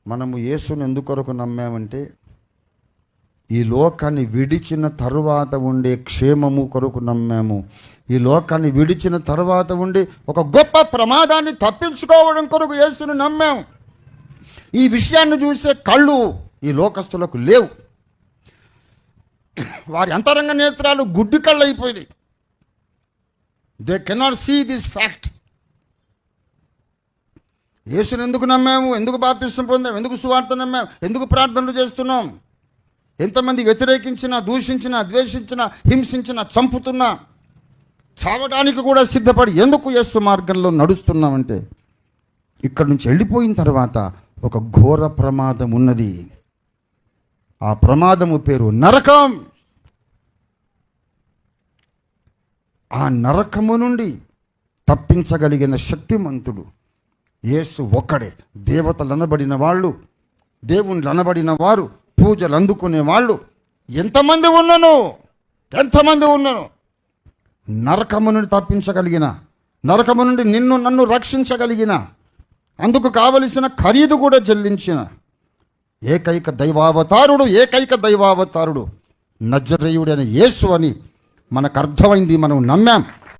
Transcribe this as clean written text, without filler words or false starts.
మనము యేసుని ఎందుకొరకు నమ్మామంటే ఈ లోకాన్ని విడిచిన తరువాత ఉండే క్షేమము కొరకు నమ్మాము. ఈ లోకాన్ని విడిచిన తరువాత ఉండి ఒక గొప్ప ప్రమాదాన్ని తప్పించుకోవడం కొరకు యేసుని నమ్మాము. ఈ విషయాన్ని చూసే కళ్ళు ఈ లోకస్తులకు లేవు. వారి అంతరంగ నేత్రాలు గుడ్డి కళ్ళు అయిపోయినాయి. They cannot see this fact. యేసుని ఎందుకు నమ్మాము? ఎందుకు బాప్తిస్మం పొందాము? ఎందుకు సువార్త నమ్మాము? ఎందుకు ప్రార్థనలు చేస్తున్నాం? ఎంతమంది వ్యతిరేకించినా, దూషించినా, ద్వేషించినా, హింసించినా, చంపుతున్నా, చావడానికి కూడా సిద్ధపడి ఎందుకు యేసు మార్గంలో నడుస్తున్నామంటే ఇక్కడి నుంచి వెళ్ళిపోయిన తర్వాత ఒక ఘోర ప్రమాదం ఉన్నది. ఆ ప్రమాదము పేరు నరకం. ఆ నరకము నుండి తప్పించగలిగిన శక్తిమంతుడు యేసు ఒక్కడే. దేవతలు అనబడిన వాళ్ళు, దేవుళ్ళు అనబడిన వారు, పూజలు అందుకునే వాళ్ళు ఎంతమంది ఉన్నను నరకము నుండి తప్పించగలిగిన, నరకము నుండి నిన్ను నన్ను రక్షించగలిగిన, అందుకు కావలసిన ఖరీదు కూడా చెల్లించిన ఏకైక దైవావతారుడు నజరేయుడైన యేసు అని మనకు అర్థమైంది. మనం నమ్మాం.